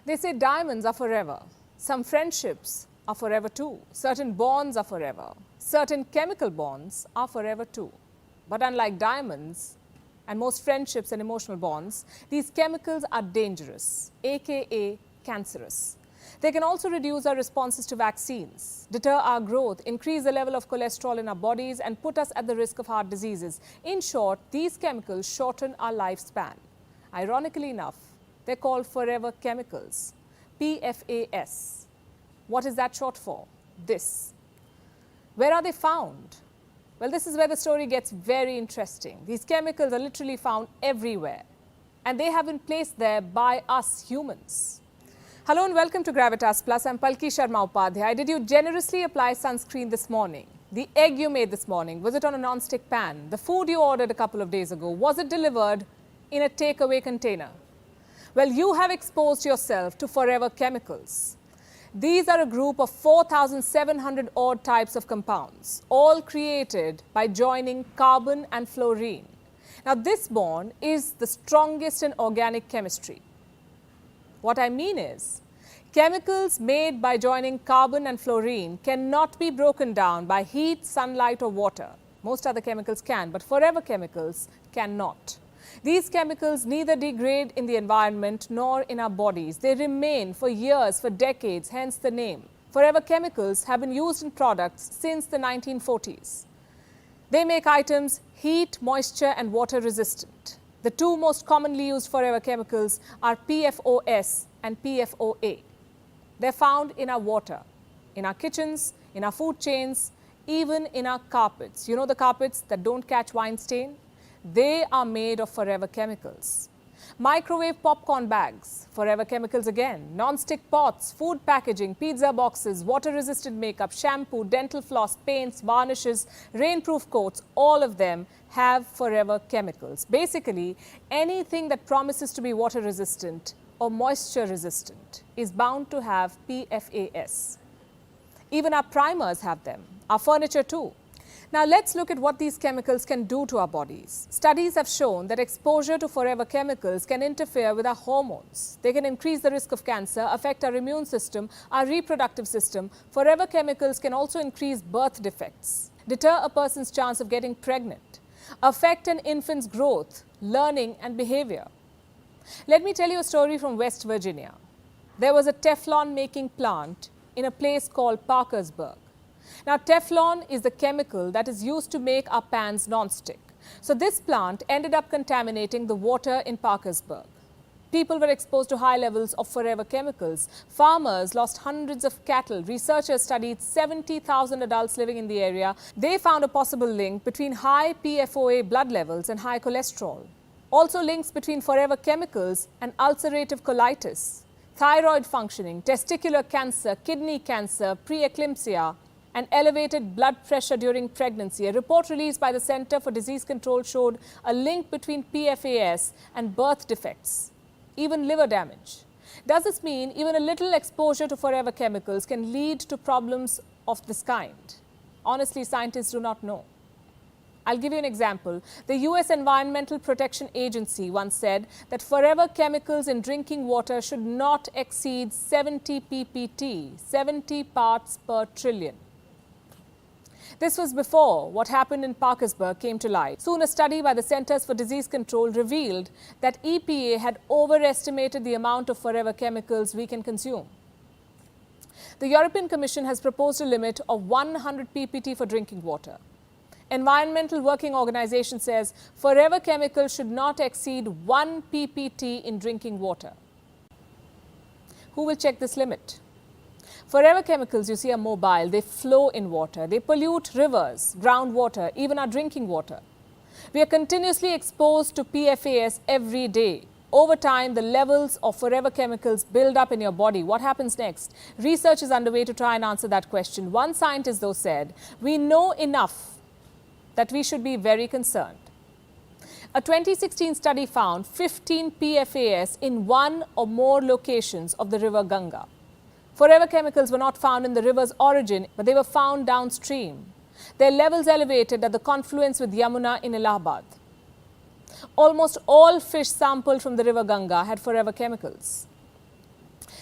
They say diamonds are forever. Some friendships are forever too. Certain bonds are forever. Certain chemical bonds are forever too. But unlike diamonds and most friendships and emotional bonds, these chemicals are dangerous, aka cancerous. They can also reduce our responses to vaccines, deter our growth, increase the level of cholesterol in our bodies, and put us at the risk of heart diseases. In short, these chemicals shorten our lifespan. Ironically enough, they're called forever chemicals, PFAS. What is that short for? This. Where are they found? Well, this is where the story gets very interesting. These chemicals are literally found everywhere, and they have been placed there by us humans. Hello and welcome to Gravitas Plus. I'm Palki Sharma Upadhay. Did you generously apply sunscreen this morning? The egg you made this morning, was it on a non-stick pan? The food you ordered a couple of days ago, was it delivered in a takeaway container? Well, you have exposed yourself to forever chemicals. These are a group of 4,700 odd types of compounds, all created by joining carbon and fluorine. Now, this bond is the strongest in organic chemistry. What I mean is, chemicals made by joining carbon and fluorine cannot be broken down by heat, sunlight or water. Most other chemicals can, but forever chemicals cannot. These chemicals neither degrade in the environment nor in our bodies. They remain for years, for decades, hence the name. Forever chemicals have been used in products since the 1940s. They make items heat, moisture and water resistant. The two most commonly used forever chemicals are PFOS and PFOA. They're found in our water, in our kitchens, in our food chains, even in our carpets. You know the carpets that don't catch wine stain? They are made of forever chemicals. Microwave popcorn bags, forever chemicals again. Non-stick pots, food packaging, pizza boxes, water-resistant makeup, shampoo, dental floss, paints, varnishes, rainproof coats, all of them have forever chemicals. Basically, anything that promises to be water-resistant or moisture-resistant is bound to have PFAS. Even our primers have them, our furniture too. Now, let's look at what these chemicals can do to our bodies. Studies have shown that exposure to forever chemicals can interfere with our hormones. They can increase the risk of cancer, affect our immune system, our reproductive system. Forever chemicals can also increase birth defects, deter a person's chance of getting pregnant, affect an infant's growth, learning and behavior. Let me tell you a story from West Virginia. There was a Teflon making plant in a place called Parkersburg. Now, Teflon is the chemical that is used to make our pans non-stick. So this plant ended up contaminating the water in Parkersburg. People were exposed to high levels of forever chemicals. Farmers lost hundreds of cattle. Researchers studied 70,000 adults living in the area. They found a possible link between high PFOA blood levels and high cholesterol. Also links between forever chemicals and ulcerative colitis, thyroid functioning, testicular cancer, kidney cancer, preeclampsia, and elevated blood pressure during pregnancy. A report released by the Center for Disease Control showed a link between PFAS and birth defects, even liver damage. Does this mean even a little exposure to forever chemicals can lead to problems of this kind? Honestly, scientists do not know. I'll give you an example. The US Environmental Protection Agency once said that forever chemicals in drinking water should not exceed 70 ppt, 70 parts per trillion. This was before what happened in Parkersburg came to light. Soon, a study by the Centers for Disease Control revealed that EPA had overestimated the amount of forever chemicals we can consume. The European Commission has proposed a limit of 100 ppt for drinking water. Environmental Working Organization says forever chemicals should not exceed 1 ppt in drinking water. Who will check this limit? Forever chemicals, you see, are mobile. They flow in water. They pollute rivers, groundwater, even our drinking water. We are continuously exposed to PFAS every day. Over time, the levels of forever chemicals build up in your body. What happens next? Research is underway to try and answer that question. One scientist, though, said, we know enough that we should be very concerned. A 2016 study found 15 PFAS in one or more locations of the river Ganga. Forever chemicals were not found in the river's origin, but they were found downstream. Their levels elevated at the confluence with Yamuna in Allahabad. Almost all fish sampled from the river Ganga had forever chemicals.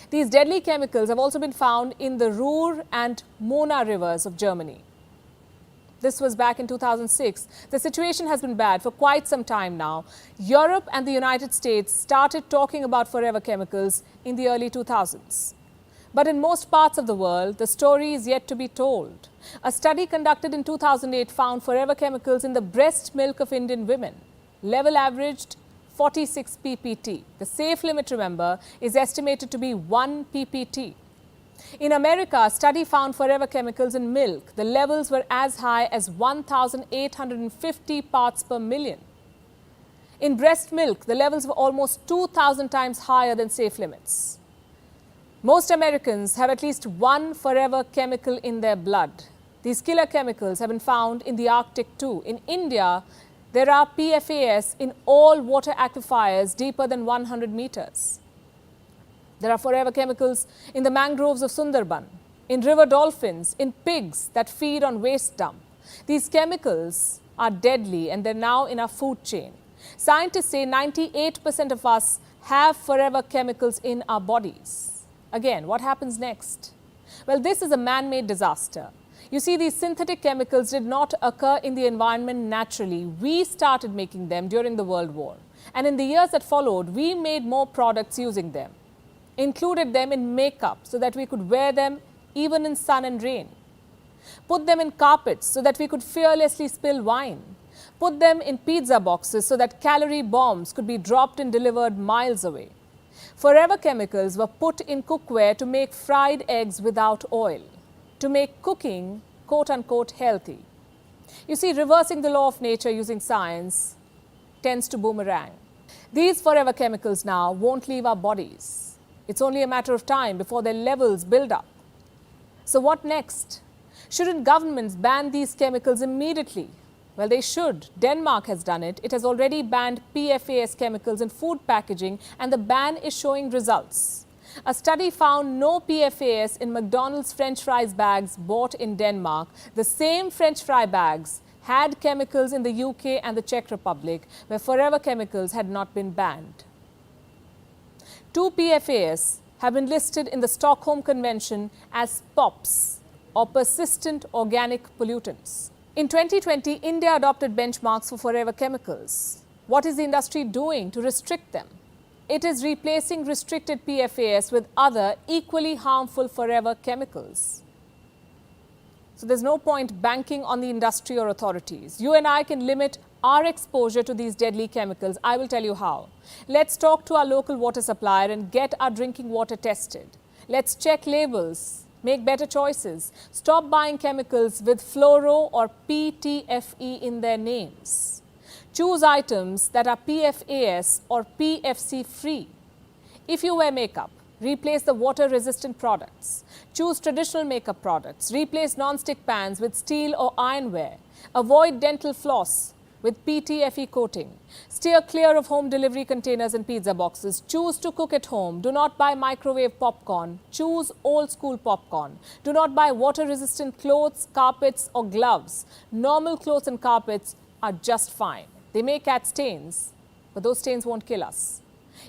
These deadly chemicals have also been found in the Ruhr and Mona rivers of Germany. This was back in 2006. The situation has been bad for quite some time now. Europe and the United States started talking about forever chemicals in the early 2000s. But in most parts of the world, the story is yet to be told. A study conducted in 2008 found forever chemicals in the breast milk of Indian women. Level averaged 46 ppt. The safe limit, remember, is estimated to be 1 ppt. In America, a study found forever chemicals in milk. The levels were as high as 1,850 parts per million. In breast milk, the levels were almost 2,000 times higher than safe limits. Most Americans have at least one forever chemical in their blood. These killer chemicals have been found in the Arctic too. In India, there are PFAS in all water aquifers deeper than 100 meters. There are forever chemicals in the mangroves of Sundarban, in river dolphins, in pigs that feed on waste dump. These chemicals are deadly and they're now in our food chain. Scientists say 98% of us have forever chemicals in our bodies. Again, what happens next? Well, this is a man-made disaster. You see, these synthetic chemicals did not occur in the environment naturally. We started making them during the World War. And in the years that followed, we made more products using them. Included them in makeup so that we could wear them even in sun and rain. Put them in carpets so that we could fearlessly spill wine. Put them in pizza boxes so that calorie bombs could be dropped and delivered miles away. Forever chemicals were put in cookware to make fried eggs without oil, to make cooking quote-unquote healthy. You see, reversing the law of nature using science tends to boomerang. These forever chemicals now won't leave our bodies. It's only a matter of time before their levels build up. So what next? Shouldn't governments ban these chemicals immediately? Well, they should. Denmark has done it. It has already banned PFAS chemicals in food packaging, and the ban is showing results. A study found no PFAS in McDonald's French fries bags bought in Denmark. The same French fry bags had chemicals in the UK and the Czech Republic, where forever chemicals had not been banned. 2 PFAS have been listed in the Stockholm Convention as POPs, or persistent organic pollutants. In 2020, India adopted benchmarks for forever chemicals. What is the industry doing to restrict them? It is replacing restricted PFAS with other equally harmful forever chemicals. So there's no point banking on the industry or authorities. You and I can limit our exposure to these deadly chemicals. I will tell you how. Let's talk to our local water supplier and get our drinking water tested. Let's check labels, make better choices, stop buying chemicals with fluoro or PTFE in their names. Choose items that are PFAS or PFC free. If you wear makeup, replace the water-resistant products. Choose traditional makeup products. Replace non-stick pans with steel or ironware. Avoid dental floss with PTFE coating. Steer clear of home delivery containers and pizza boxes. Choose to cook at home. Do not buy microwave popcorn. Choose old school popcorn. Do not buy water-resistant clothes, carpets or gloves. Normal clothes and carpets are just fine. They may catch stains, but those stains won't kill us.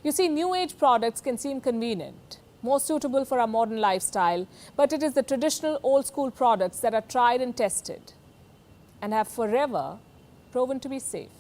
You see, new age products can seem convenient, more suitable for our modern lifestyle, but it is the traditional old school products that are tried and tested and have forever proven to be safe.